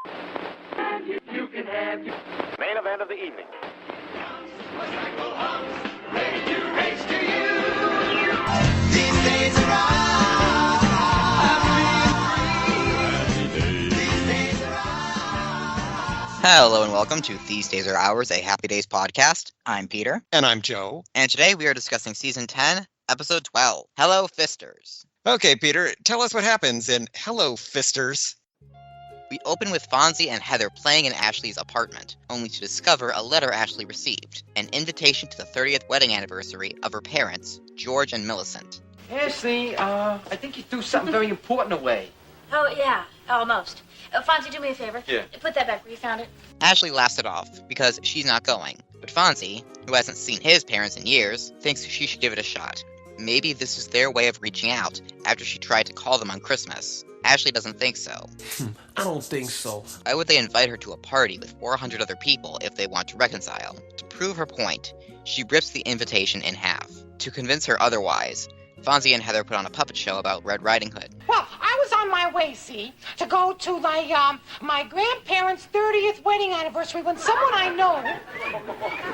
Main event of the evening. Hello and welcome to These Days Are Ours, a Happy Days podcast. I'm Peter. And I'm Joe. And today we are discussing Season 10, Episode 12, Hello, Pfisters. Okay, Peter, tell us what happens in Hello, Pfisters. We open with Fonzie and Heather playing in Ashley's apartment, only to discover a letter Ashley received, an invitation to the 30th wedding anniversary of her parents, George and Millicent. Ashley, I think you threw something very important away. Oh, yeah, almost. Fonzie, do me a favor. Yeah. Put that back where you found it. Ashley laughs it off, because she's not going. But Fonzie, who hasn't seen his parents in years, thinks she should give it a shot. Maybe this is their way of reaching out after she tried to call them on Christmas. Ashley doesn't think so. I don't think so. Why would they invite her to a party with 400 other people if they want to reconcile? To prove her point, she rips the invitation in half. To convince her otherwise, Fonzie and Heather put on a puppet show about Red Riding Hood. Well, I was on my way, to go to my grandparents' 30th wedding anniversary when someone I know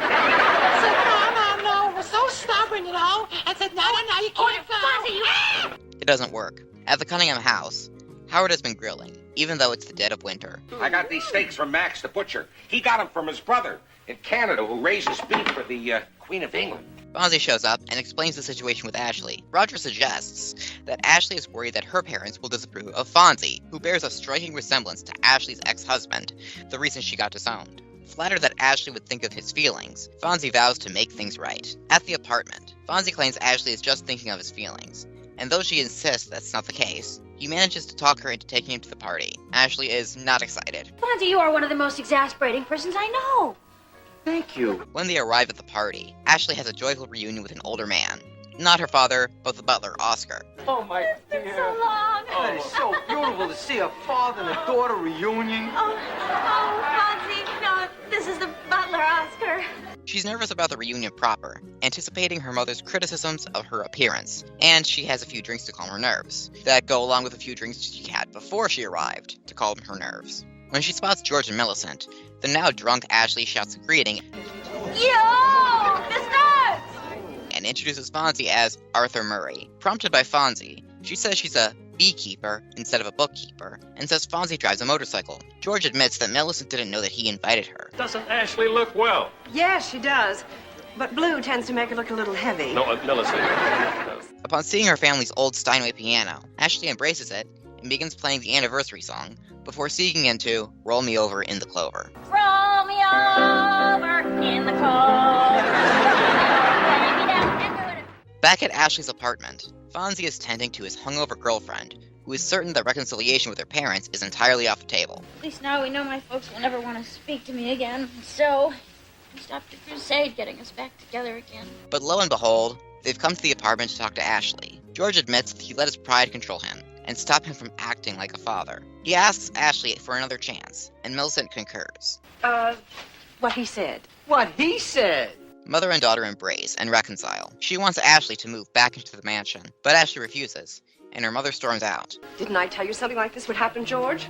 said, no, was so stubborn, and said, no, you can't go. Fonzie, It doesn't work. At the Cunningham house, Howard has been grilling, even though it's the dead of winter. I got these steaks from Max the butcher. He got them from his brother in Canada, who raises beef for the Queen of England. Fonzie shows up and explains the situation with Ashley. Roger suggests that Ashley is worried that her parents will disapprove of Fonzie, who bears a striking resemblance to Ashley's ex-husband, the reason she got disowned. Flattered that Ashley would think of his feelings, Fonzie vows to make things right. At the apartment, Fonzie claims Ashley is just thinking of his feelings, and though she insists that's not the case, he manages to talk her into taking him to the party. Ashley is not excited. Fonzie, you are one of the most exasperating persons I know. Thank you. When they arrive at the party, Ashley has a joyful reunion with an older man. Not her father, but the butler, Oscar. Oh, my dear. So long. Oh, it's so beautiful to see a father and a daughter reunion. Oh, Fonzie, no, this is the butler, Oscar. She's nervous about the reunion proper, anticipating her mother's criticisms of her appearance, and she has a few drinks to calm her nerves, that go along with a few drinks she had before she arrived, to calm her nerves. When she spots George and Millicent, the now drunk Ashley shouts a greeting Yo, Pfisters! and introduces Fonzie as Arthur Murray. Prompted by Fonzie, she says she's a beekeeper instead of a bookkeeper, and says Fonzie drives a motorcycle. George admits that Millicent didn't know that he invited her. Doesn't Ashley look well? Yes, she does. But blue tends to make her look a little heavy. No, Millicent. Upon seeing her family's old Steinway piano, Ashley embraces it and begins playing the anniversary song before sinking into Roll Me Over in the Clover. Roll me over in the clover. Lay me down and do it. Back at Ashley's apartment, Fonzie is tending to his hungover girlfriend, who is certain that reconciliation with her parents is entirely off the table. At least now we know my folks will never want to speak to me again. So, we stopped a crusade getting us back together again. But lo and behold, they've come to the apartment to talk to Ashley. George admits that he let his pride control him and stop him from acting like a father. He asks Ashley for another chance, and Millicent concurs. What he said. What he said. Mother and daughter embrace and reconcile. She wants Ashley to move back into the mansion, but Ashley refuses, and her mother storms out. Didn't I tell you something like this would happen, George?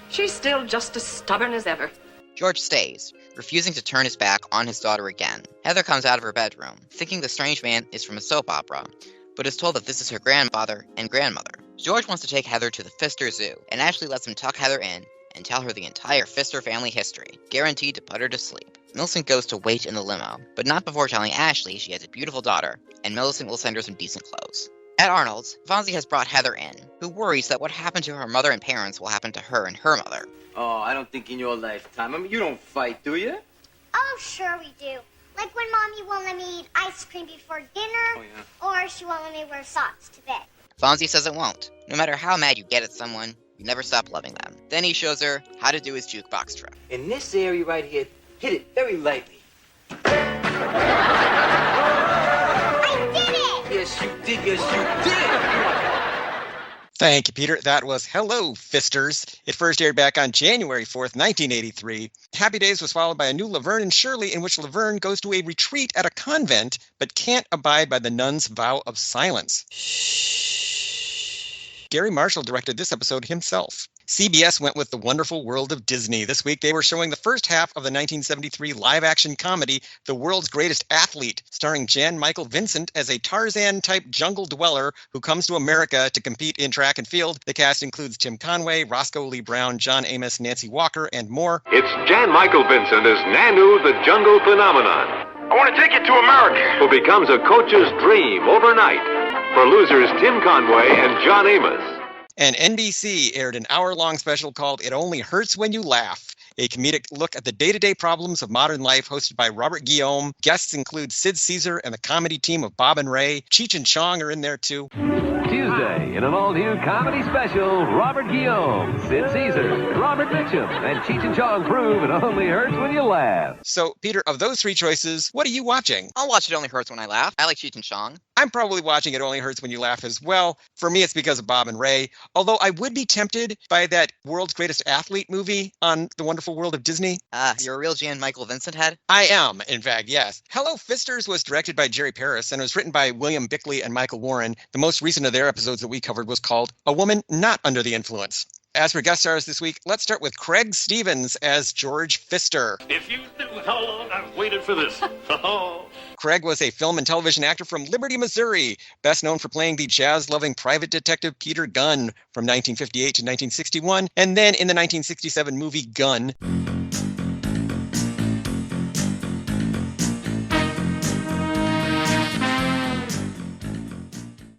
She's still just as stubborn as ever. George stays, refusing to turn his back on his daughter again. Heather comes out of her bedroom, thinking the strange man is from a soap opera, but is told that this is her grandfather and grandmother. George wants to take Heather to the Pfister Zoo, and Ashley lets him tuck Heather in and tell her the entire Pfister family history, guaranteed to put her to sleep. Millicent goes to wait in the limo, but not before telling Ashley she has a beautiful daughter, and Millicent will send her some decent clothes. At Arnold's, Fonzie has brought Heather in, who worries that what happened to her mother and parents will happen to her and her mother. Oh, I don't think in your lifetime. I mean, you don't fight, do you? Oh, sure we do. Like when Mommy won't let me eat ice cream before dinner, Oh, yeah. or she won't let me wear socks to bed. Fonzie says it won't. No matter how mad you get at someone, you never stop loving them. Then he shows her how to do his jukebox trick. In this area right here, hit it very lightly. I did it! Yes, you did. Yes, you did. Thank you, Peter. That was Hello, Pfisters. It first aired back on January 4th, 1983. Happy Days was followed by a new Laverne and Shirley, in which Laverne goes to a retreat at a convent, but can't abide by the nun's vow of silence. Gary Marshall directed this episode himself. CBS went with The Wonderful World of Disney. This week they were showing the first half of the 1973 live-action comedy, The World's Greatest Athlete, starring Jan Michael Vincent as a Tarzan-type jungle dweller who comes to America to compete in track and field. The cast includes Tim Conway, Roscoe Lee Brown, John Amos, Nancy Walker, and more. It's Jan Michael Vincent as Nanu, the jungle phenomenon. I want to take you to America. Who becomes a coach's dream overnight. For losers Tim Conway and John Amos. And NBC aired an hour-long special called It Only Hurts When You Laugh, a comedic look at the day-to-day problems of modern life, hosted by Robert Guillaume. Guests include Sid Caesar and the comedy team of Bob and Ray. Cheech and Chong are in there too. Tuesday, in an all-new comedy special, Robert Guillaume, Sid Caesar, Robert Mitchum, and Cheech and Chong prove it only hurts when you laugh. So, Peter, of those three choices, what are you watching? I'll watch It Only Hurts When I Laugh. I like Cheech and Chong. I'm probably watching It Only Hurts When You Laugh as well. For me, it's because of Bob and Ray. Although I would be tempted by that World's Greatest Athlete movie on The Wonderful World of Disney. You're a real Jan Michael Vincent head? I am, in fact, yes. Hello, Pfisters was directed by Jerry Paris and was written by William Bickley and Michael Warren. The most recent of their episodes that we covered was called A Woman Not Under the Influence. As for guest stars this week, let's start with Craig Stevens as George Pfister. If you knew how long I've waited for this. Craig was a film and television actor from Liberty, Missouri, best known for playing the jazz-loving private detective Peter Gunn from 1958 to 1961, and then in the 1967 movie Gunn.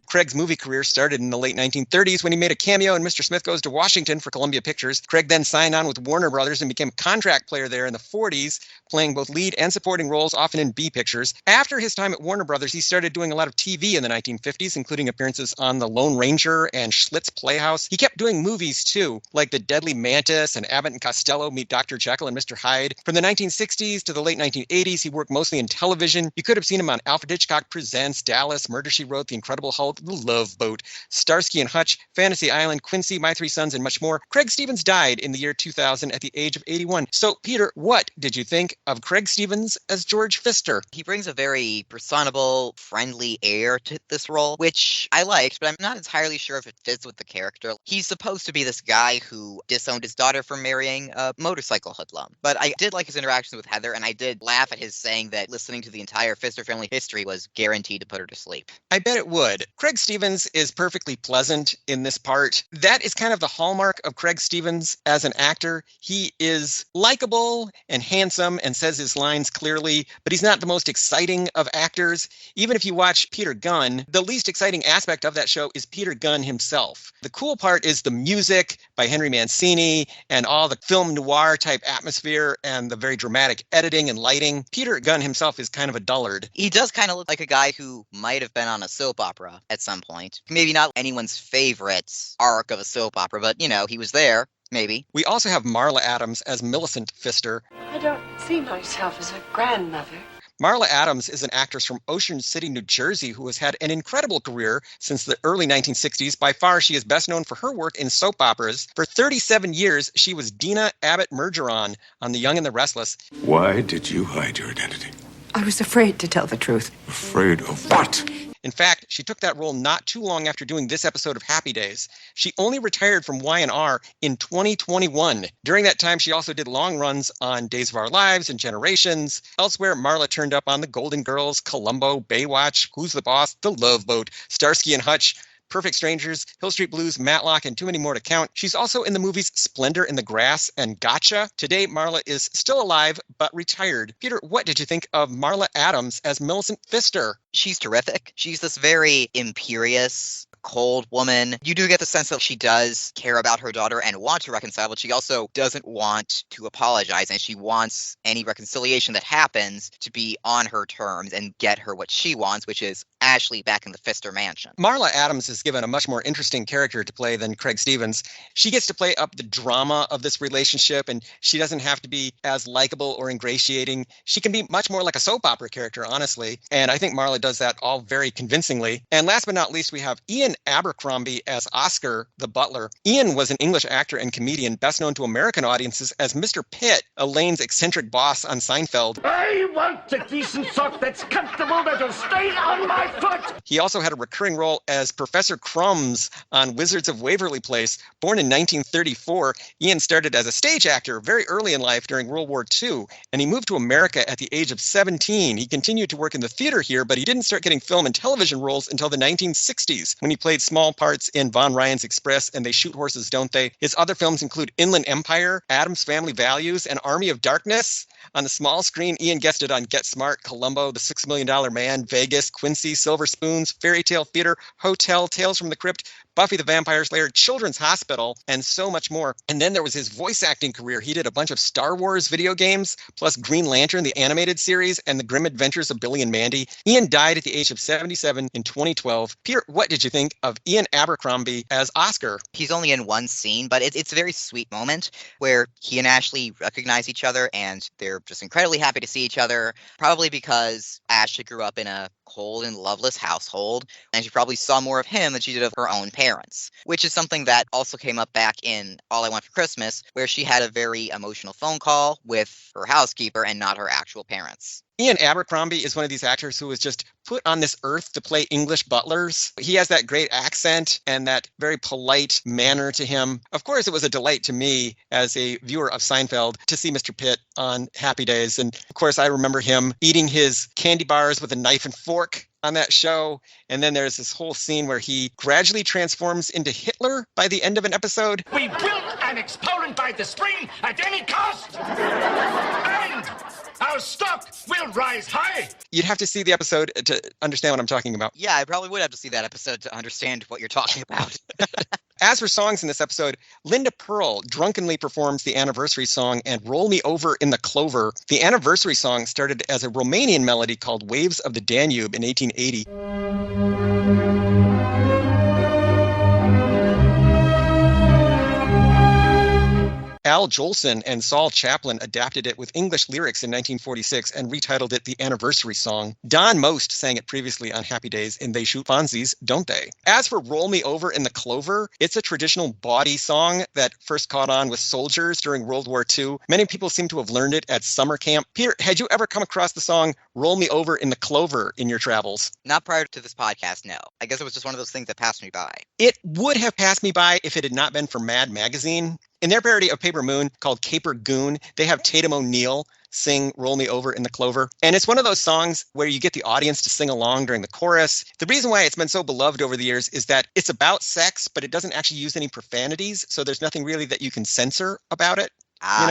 Craig's movie career started in the late 1930s when he made a cameo in Mr. Smith Goes to Washington for Columbia Pictures. Craig then signed on with Warner Brothers and became a contract player there in the 40s, playing both lead and supporting roles, often in B pictures. After his time at Warner Brothers, he started doing a lot of TV in the 1950s, including appearances on The Lone Ranger and Schlitz Playhouse. He kept doing movies, too, like The Deadly Mantis and Abbott and Costello Meet Dr. Jekyll and Mr. Hyde. From the 1960s to the late 1980s, he worked mostly in television. You could have seen him on Alfred Hitchcock Presents, Dallas, Murder, She Wrote, The Incredible Hulk, The Love Boat, Starsky and Hutch, Fantasy Island, Quincy, My Three Sons, and much more. Craig Stevens died in the year 2000 at the age of 81. So, Peter, what did you think of Craig Stevens as George Pfister? He brings a very personable, friendly air to this role, which I liked, but I'm not entirely sure if it fits with the character. He's supposed to be this guy who disowned his daughter from marrying a motorcycle hoodlum. But I did like his interactions with Heather, and I did laugh at his saying that listening to the entire Pfister family history was guaranteed to put her to sleep. I bet it would. Craig Stevens is perfectly pleasant in this part. That is kind of the hallmark of Craig Stevens as an actor. He is likable and handsome and says his lines clearly, but he's not the most exciting of actors. Even if you watch Peter Gunn, the least exciting aspect of that show is Peter Gunn himself. The cool part is the music by Henry Mancini and all the film noir type atmosphere and the very dramatic editing and lighting. Peter Gunn himself is kind of a dullard. He does kind of look like a guy who might have been on a soap opera at some point. Maybe not anyone's favorite arc of a soap opera, but, you know, he was there. Maybe. We also have Marla Adams as Millicent Pfister. I don't see myself as a grandmother. Marla Adams is an actress from Ocean City, New Jersey, who has had an incredible career since the early 1960s. By far, she is best known for her work in soap operas. For 37 years, she was Dina Abbott Mergeron on The Young and the Restless. Why did you hide your identity? I was afraid to tell the truth. Afraid of what? In fact, she took that role not too long after doing this episode of Happy Days. She only retired from Y&R in 2021. During that time, she also did long runs on Days of Our Lives and Generations. Elsewhere, Marla turned up on The Golden Girls, Columbo, Baywatch, Who's the Boss, The Love Boat, Starsky and Hutch, Perfect Strangers, Hill Street Blues, Matlock, and too many more to count. She's also in the movies Splendor in the Grass and Gotcha. Today, Marla is still alive, but retired. Peter, what did you think of Marla Adams as Millicent Pfister? She's terrific. She's this very imperious, cold woman. You do get the sense that she does care about her daughter and want to reconcile, but she also doesn't want to apologize, and she wants any reconciliation that happens to be on her terms and get her what she wants, which is Ashley back in the Pfister mansion. Marla Adams is given a much more interesting character to play than Craig Stevens. She gets to play up the drama of this relationship, and she doesn't have to be as likable or ingratiating. She can be much more like a soap opera character, honestly, and I think Marla does that all very convincingly. And last but not least, we have Ian Ian Abercrombie as Oscar, the butler. Ian was an English actor and comedian best known to American audiences as Mr. Pitt, Elaine's eccentric boss on Seinfeld. I want a decent sock that's comfortable, that'll stay on my foot. He also had a recurring role as Professor Crumbs on Wizards of Waverly Place. Born in 1934, Ian started as a stage actor very early in life during World War II, and he moved to America at the age of 17. He continued to work in the theater here, but he didn't start getting film and television roles until the 1960s, when he played small parts in Von Ryan's Express and They Shoot Horses, Don't They? His other films include Inland Empire, Addams Family Values, and Army of Darkness. On the small screen, Ian guested on Get Smart, Columbo, The $6 Million Man, Vegas, Quincy, Silver Spoons, Fairy Tale Theater, Hotel, Tales from the Crypt, Buffy the Vampire Slayer, Children's Hospital, and so much more. And then there was his voice acting career. He did a bunch of Star Wars video games, plus Green Lantern, the animated series, and The Grim Adventures of Billy and Mandy. Ian died at the age of 77 in 2012. Peter, what did you think of Ian Abercrombie as Oscar? He's only in one scene, but it's a very sweet moment where he and Ashley recognize each other, and they're just incredibly happy to see each other, probably because Ashley grew up in a cold and loveless household, and she probably saw more of him than she did of her own parents, which is something that also came up back in All I Want for Christmas, where she had a very emotional phone call with her housekeeper and not her actual parents. Ian Abercrombie is one of these actors who was just put on this earth to play English butlers. He has that great accent and that very polite manner to him. Of course, it was a delight to me as a viewer of Seinfeld to see Mr. Pitt on Happy Days. And of course, I remember him eating his candy bars with a knife and fork on that show. And then there's this whole scene where he gradually transforms into Hitler by the end of an episode. We will annex Poland by the spring at any cost. And our stock will rise high. You'd have to see the episode to understand what I'm talking about. Yeah, I probably would have to see that episode to understand what you're talking about. As for songs in this episode, Linda Pearl drunkenly performs the anniversary song and Roll Me Over in the Clover. The anniversary song started as a Romanian melody called Waves of the Danube in 1880. Al Jolson and Saul Chaplin adapted it with English lyrics in 1946 and retitled it The Anniversary Song. Don Most sang it previously on Happy Days in They Shoot Fonzies, Don't They? As for Roll Me Over in the Clover, it's a traditional bawdy song that first caught on with soldiers during World War II. Many people seem to have learned it at summer camp. Peter, had you ever come across the song Roll Me Over in the Clover in your travels? Not prior to this podcast, no. I guess it was just one of those things that passed me by. It would have passed me by if it had not been for Mad Magazine. In their parody of Paper Moon called Caper Goon, they have Tatum O'Neal sing Roll Me Over in the Clover. And it's one of those songs where you get the audience to sing along during the chorus. The reason why it's been so beloved over the years is that it's about sex, but it doesn't actually use any profanities. So there's nothing really that you can censor about it.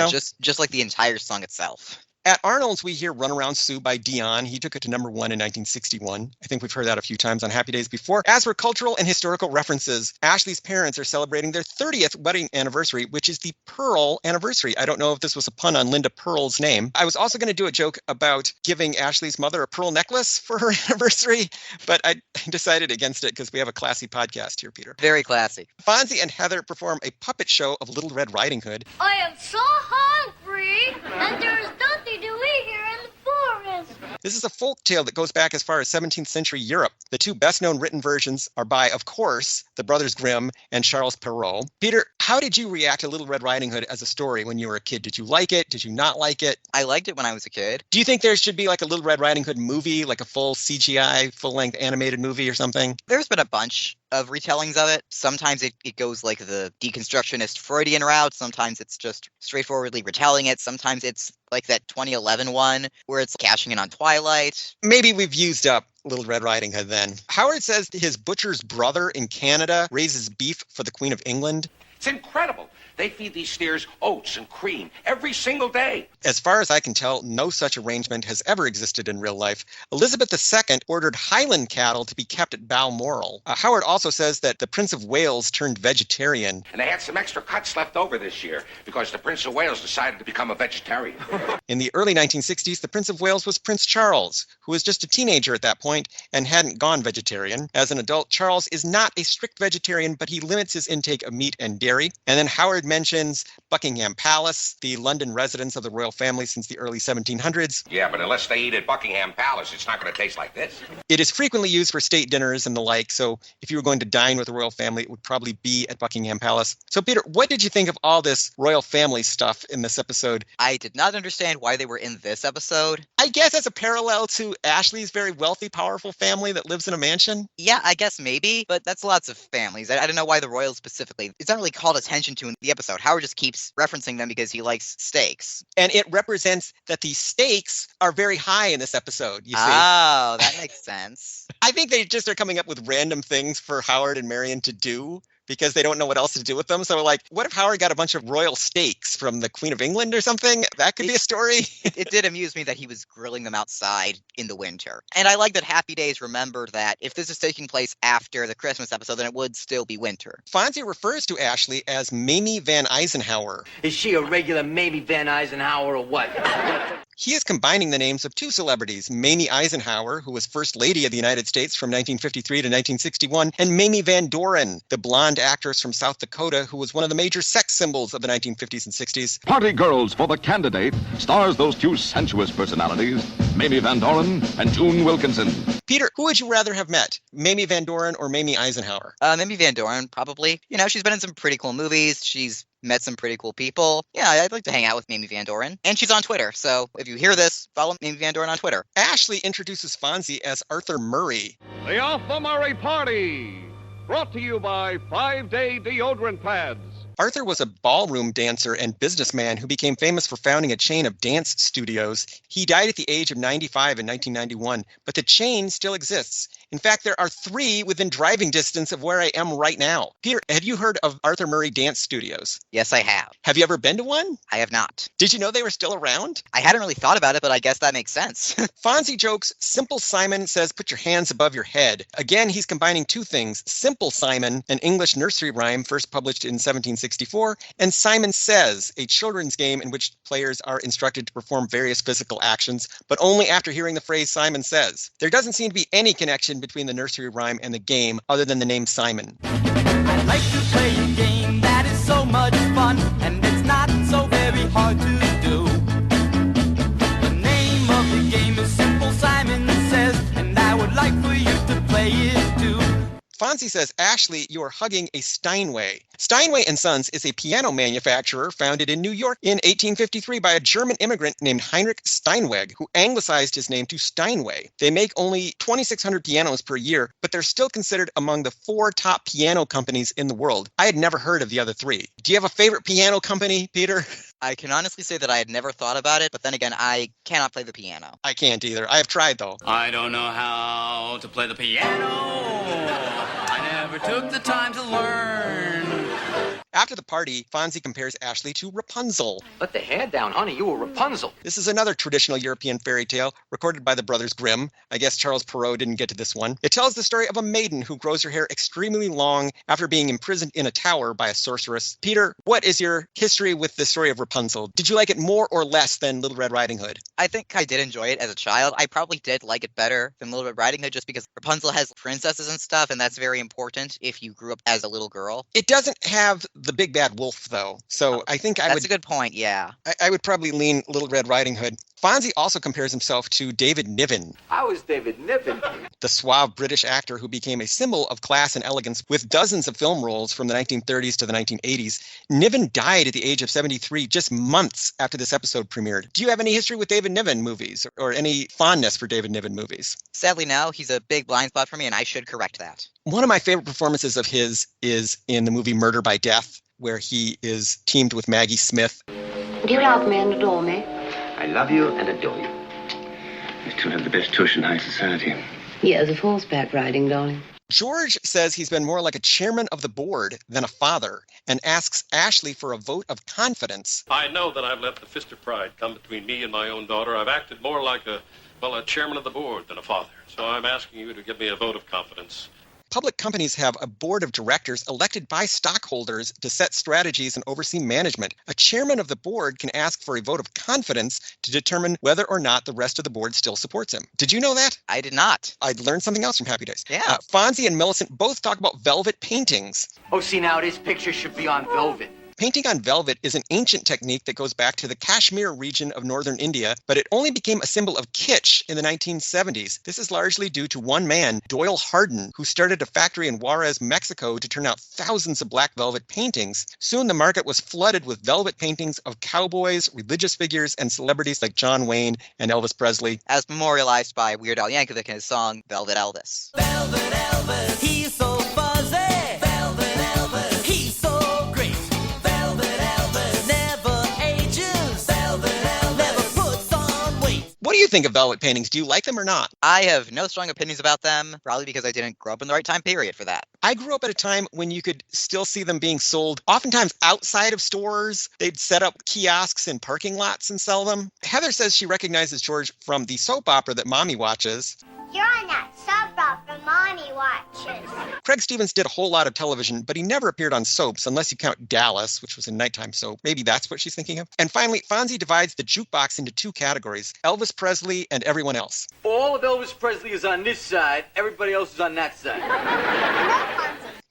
Just like the entire song itself. At Arnold's, we hear Run Around Sue by Dion. He took it to number 1 in 1961. I think we've heard that a few times on Happy Days before. As for cultural and historical references, Ashley's parents are celebrating their 30th wedding anniversary, which is the Pearl anniversary. I don't know if this was a pun on Linda Pearl's name. I was also going to do a joke about giving Ashley's mother a pearl necklace for her anniversary, but I decided against it because we have a classy podcast here, Peter. Very classy. Fonzie and Heather perform a puppet show of Little Red Riding Hood. I am so hungry, and there is nothing to eat here in the forest. This is a folk tale that goes back as far as 17th century Europe. The two best-known written versions are by, of course, the Brothers Grimm and Charles Perrault. Peter, how did you react to Little Red Riding Hood as a story when you were a kid? Did you like it? Did you not like it? I liked it when I was a kid. Do you think there should be like a Little Red Riding Hood movie, like a full CGI, full-length animated movie or something? There's been a bunch of retellings of it. Sometimes it goes like the deconstructionist Freudian route. Sometimes it's just straightforwardly retelling it. Sometimes it's like that 2011 one where it's cashing in on Twilight. Maybe we've used up Little Red Riding Hood then. Howard says his butcher's brother in Canada raises beef for the Queen of England. It's incredible. They feed these steers oats and cream every single day. As far as I can tell, no such arrangement has ever existed in real life. Elizabeth II ordered Highland cattle to be kept at Balmoral. Howard also says that the Prince of Wales turned vegetarian. And they had some extra cuts left over this year because the Prince of Wales decided to become a vegetarian. In the early 1960s, the Prince of Wales was Prince Charles, who was just a teenager at that point and hadn't gone vegetarian. As an adult, Charles is not a strict vegetarian, but he limits his intake of meat and dairy. scary. And then Howard mentions Buckingham Palace, the London residence of the royal family since the early 1700s. Yeah, but unless they eat at Buckingham Palace, it's not going to taste like this. It is frequently used for state dinners and the like, so if you were going to dine with the royal family, it would probably be at Buckingham Palace. So, Peter, what did you think of all this royal family stuff in this episode? I did not understand why they were in this episode. I guess as a parallel to Ashley's very wealthy, powerful family that lives in a mansion. Yeah, I guess maybe, but that's lots of families. I don't know why the royals specifically. It's not really called attention to in the episode. Howard just keeps referencing them because he likes steaks. And it represents that the stakes are very high in this episode, you see. Oh, that makes sense. I think they just are coming up with random things for Howard and Marion to do because they don't know what else to do with them. So, like, what if Howard got a bunch of royal steaks from the Queen of England or something? That could be a story. It did amuse me that he was grilling them outside in the winter. And I like that Happy Days remembered that if this is taking place after the Christmas episode, then it would still be winter. Fonzie refers to Ashley as Mamie Van Eisenhower. Is she a regular Mamie Van Eisenhower or what? He is combining the names of two celebrities, Mamie Eisenhower, who was First Lady of the United States from 1953 to 1961, and Mamie Van Doren, the blonde actress from South Dakota who was one of the major sex symbols of the 1950s and 60s. Party Girls for the Candidate stars those two sensuous personalities, Mamie Van Doren and June Wilkinson. Peter, who would you rather have met, Mamie Van Doren or Mamie Eisenhower? Mamie Van Doren, probably. You know, she's been in some pretty cool movies. She's met some pretty cool people. Yeah, I'd like to hang out with Mamie Van Doren. And she's on Twitter, so if you hear this, follow Mamie Van Doren on Twitter. Ashley introduces Fonzie as Arthur Murray. The Arthur Murray Party, brought to you by 5-Day Deodorant Pads. Arthur was a ballroom dancer and businessman who became famous for founding a chain of dance studios. He died at the age of 95 in 1991, but the chain still exists. In fact, there are 3 within driving distance of where I am right now. Peter, have you heard of Arthur Murray Dance Studios? Yes, I have. Have you ever been to one? I have not. Did you know they were still around? I hadn't really thought about it, but I guess that makes sense. Fonzie jokes, Simple Simon says, put your hands above your head. Again, he's combining 2 things. Simple Simon, an English nursery rhyme first published in 1764, and Simon Says, a children's game in which players are instructed to perform various physical actions, but only after hearing the phrase Simon Says. There doesn't seem to be any connection between the nursery rhyme and the game other than the name Simon. I like to play a game that is so much fun, and it's not so very hard to do. The name of the game is Simple Simon Says, and I would like for you to play it too. Fonzie says, Ashley, you are hugging a Steinway. Steinway & Sons is a piano manufacturer founded in New York in 1853 by a German immigrant named Heinrich Steinweg, who anglicized his name to Steinway. They make only 2,600 pianos per year, but they're still considered among the 4 top piano companies in the world. I had never heard of the other 3. Do you have a favorite piano company, Peter? I can honestly say that I had never thought about it, but then again, I cannot play the piano. I can't either. I have tried, though. I don't know how to play the piano. I never took the time to learn. After the party, Fonzie compares Ashley to Rapunzel. Let the hair down, honey. You were Rapunzel. This is another traditional European fairy tale recorded by the brothers Grimm. I guess Charles Perrault didn't get to this one. It tells the story of a maiden who grows her hair extremely long after being imprisoned in a tower by a sorceress. Peter, what is your history with the story of Rapunzel? Did you like it more or less than Little Red Riding Hood? I think I did enjoy it as a child. I probably did like it better than Little Red Riding Hood just because Rapunzel has princesses and stuff, and that's very important if you grew up as a little girl. It doesn't have the big bad wolf, though. So I think That's a good point, yeah. I would probably lean Little Red Riding Hood. Fonzie also compares himself to David Niven. I was David Niven. The suave British actor who became a symbol of class and elegance with dozens of film roles from the 1930s to the 1980s. Niven died at the age of 73 just months after this episode premiered. Do you have any history with David Niven movies or any fondness for David Niven movies? Sadly, no. He's a big blind spot for me, and I should correct that. One of my favorite performances of his is in the movie Murder by Death, where he is teamed with Maggie Smith. Do you love me and adore me? I love you and adore you. You two have the best tush in high society. Years of horseback riding, darling. George says he's been more like a chairman of the board than a father and asks Ashley for a vote of confidence. I know that I've let the Pfister pride come between me and my own daughter. I've acted more like a chairman of the board than a father. So I'm asking you to give me a vote of confidence. public companies have a board of directors elected by stockholders to set strategies and oversee management. A chairman of the board can ask for a vote of confidence to determine whether or not the rest of the board still supports him. Did you know that? I did not. I learned something else from Happy Days. Yeah. Fonzie and Millicent both talk about velvet paintings. Oh, see, now this picture should be on velvet. Painting on velvet is an ancient technique that goes back to the Kashmir region of northern India, but it only became a symbol of kitsch in the 1970s. This is largely due to one man, Doyle Hardin, who started a factory in Juarez, Mexico to turn out thousands of black velvet paintings. Soon the market was flooded with velvet paintings of cowboys, religious figures, and celebrities like John Wayne and Elvis Presley. As memorialized by Weird Al Yankovic in his song Velvet Elvis. Velvet Elvis, he's so fuzzy. Velvet Elvis, he's so great. Velvet Elvis never ages. Velvet Elvis never puts on weight. What do you think of velvet paintings? Do you like them or not? I have no strong opinions about them, probably because I didn't grow up in the right time period for that. I grew up at a time when you could still see them being sold, oftentimes outside of stores. They'd set up kiosks in parking lots and sell them. Heather says she recognizes George from the soap opera that Mommy watches. You're on that soap opera Mommy watches. Craig Stevens did a whole lot of television, but he never appeared on soaps unless you count Dallas, which was a nighttime soap. Maybe that's what she's thinking of. And finally, Fonzie divides the jukebox into two categories, Elvis Presley and everyone else. All of Elvis Presley is on this side, everybody else is on that side.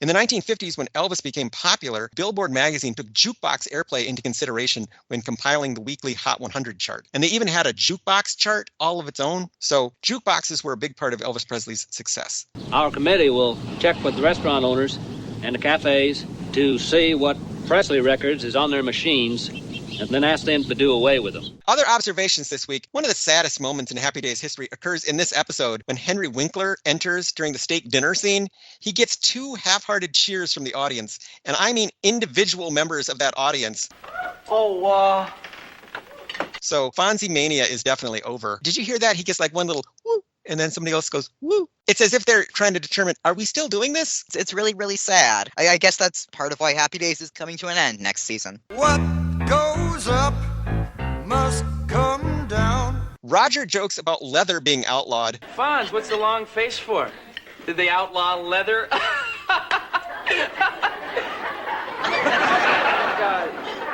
In the 1950s, when Elvis became popular, Billboard magazine took jukebox airplay into consideration when compiling the weekly Hot 100 chart. And they even had a jukebox chart all of its own. So jukeboxes were a big part of Elvis Presley's success. Our committee will check with the restaurant owners and the cafes to see what Presley records is on their machines, and then ask them to do away with them. Other observations this week. One of the saddest moments in Happy Days history occurs in this episode when Henry Winkler enters during the steak dinner scene. He gets two half-hearted cheers from the audience, and I mean individual members of that audience. So Fonzie mania is definitely over. Did you hear that? He gets like one little woo, and then somebody else goes woo. It's as if they're trying to determine, are we still doing this? It's really, really sad. I guess that's part of why Happy Days is coming to an end next season. What goes up must come down. Roger jokes about leather being outlawed. Fonz, what's the long face for? Did they outlaw leather? God,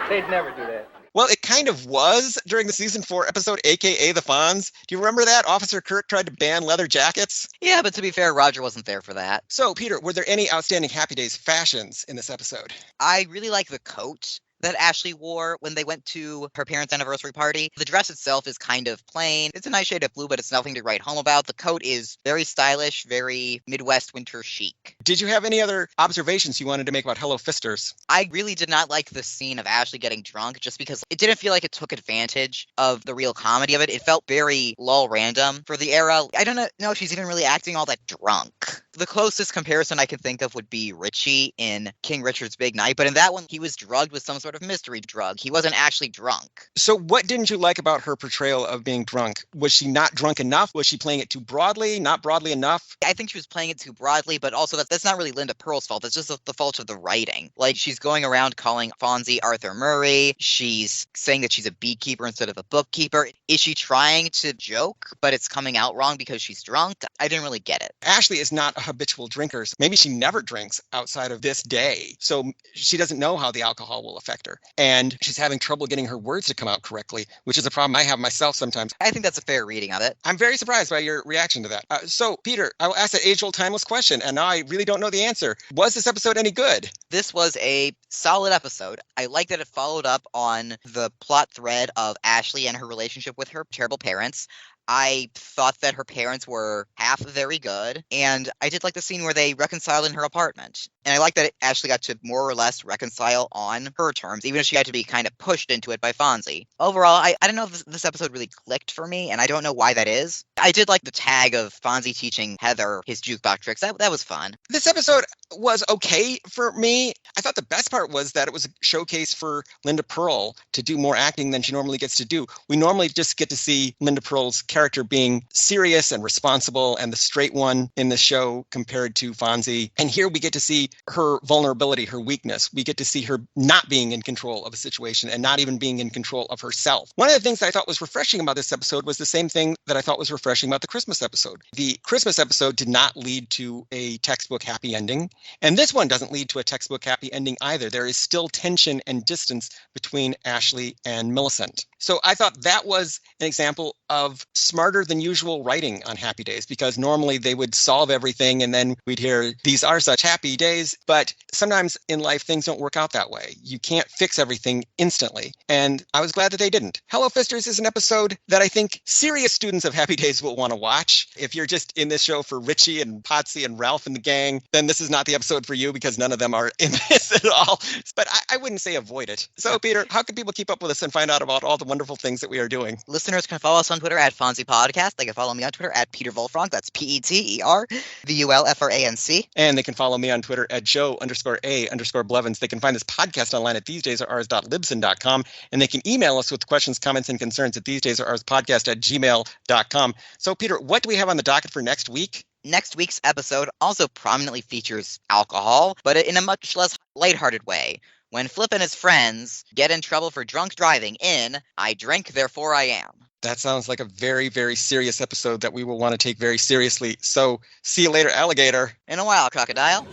they'd never do that. Well, it kind of was during the season 4 episode, AKA The Fonz. Do you remember that? Officer Kirk tried to ban leather jackets. Yeah, but to be fair, Roger wasn't there for that. So, Peter, were there any outstanding Happy Days fashions in this episode? I really like the coat that Ashley wore when they went to her parents' anniversary party. The dress itself is kind of plain. It's a nice shade of blue, but it's nothing to write home about. The coat is very stylish, very Midwest winter chic. Did you have any other observations you wanted to make about Hello Pfisters? I really did not like the scene of Ashley getting drunk just because it didn't feel like it took advantage of the real comedy of it. It felt very lull random for the era. I don't know if she's even really acting all that drunk. The closest comparison I can think of would be Richie in King Richard's Big Night, but in that one, he was drugged with some sort of mystery drug. He wasn't actually drunk. So what didn't you like about her portrayal of being drunk? Was she not drunk enough? Was she playing it too broadly, not broadly enough? I think she was playing it too broadly, but also that's not really Linda Pearl's fault. That's just the fault of the writing. Like, she's going around calling Fonzie Arthur Murray. She's saying that she's a beekeeper instead of a bookkeeper. Is she trying to joke, but it's coming out wrong because she's drunk? I didn't really get it. Ashley is not a habitual drinker. Maybe she never drinks outside of this day. So she doesn't know how the alcohol will affect her. And she's having trouble getting her words to come out correctly, which is a problem I have myself sometimes. I think that's a fair reading of it. I'm very surprised by your reaction to that. So, Peter, I will ask that age-old timeless question, and now I really don't know the answer. Was this episode any good? This was a solid episode. I like that it followed up on the plot thread of Ashley and her relationship with her terrible parents. I thought that her parents were half very good, and I did like the scene where they reconciled in her apartment. And I like that Ashley got to more or less reconcile on her terms, even if she had to be kind of pushed into it by Fonzie. Overall, I don't know if this episode really clicked for me, and I don't know why that is. I did like the tag of Fonzie teaching Heather his jukebox tricks. That was fun. This episode, was okay for me. I thought the best part was that it was a showcase for Linda Pearl to do more acting than she normally gets to do. We normally just get to see Linda Pearl's character being serious and responsible and the straight one in the show compared to Fonzie. And here we get to see her vulnerability, her weakness. We get to see her not being in control of a situation and not even being in control of herself. One of the things that I thought was refreshing about this episode was the same thing that I thought was refreshing about the Christmas episode. The Christmas episode did not lead to a textbook happy ending. And this one doesn't lead to a textbook happy ending either. There is still tension and distance between Ashley and Millicent. So I thought that was an example of smarter than usual writing on Happy Days, because normally they would solve everything and then we'd hear, these are such happy days. But sometimes in life, things don't work out that way. You can't fix everything instantly. And I was glad that they didn't. Hello Fisters is an episode that I think serious students of Happy Days will want to watch. If you're just in this show for Richie and Potsy and Ralph and the gang, then this is not the episode for you because none of them are in this at all. But I wouldn't say avoid it. So Peter, how can people keep up with us and find out about all the wonderful things that we are doing? Listeners can follow us on Twitter at Fonzie Podcast. They can follow me on Twitter at Peter Volfranc. That's PeterVulfranc. And they can follow me on Twitter at Joe_A_Blevins. They can find this podcast online at thesedaysaroours.libsyn.com. And they can email us with questions, comments, and concerns at thesedaysaroourspodcast@gmail.com. So Peter, what do we have on the docket for next week? Next week's episode also prominently features alcohol, but in a much less lighthearted way. When Flip and his friends get in trouble for drunk driving in I Drink, Therefore I Am. That sounds like a very, very serious episode that we will want to take very seriously. So, see you later, alligator. In a while, crocodile.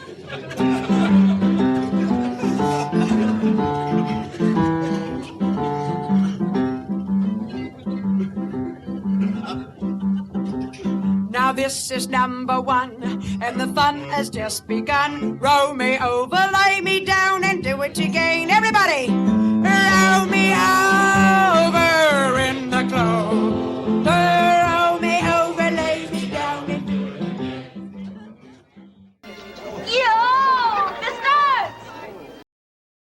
Now this is number one, and the fun has just begun. Roll me over, lay me down, and do it again.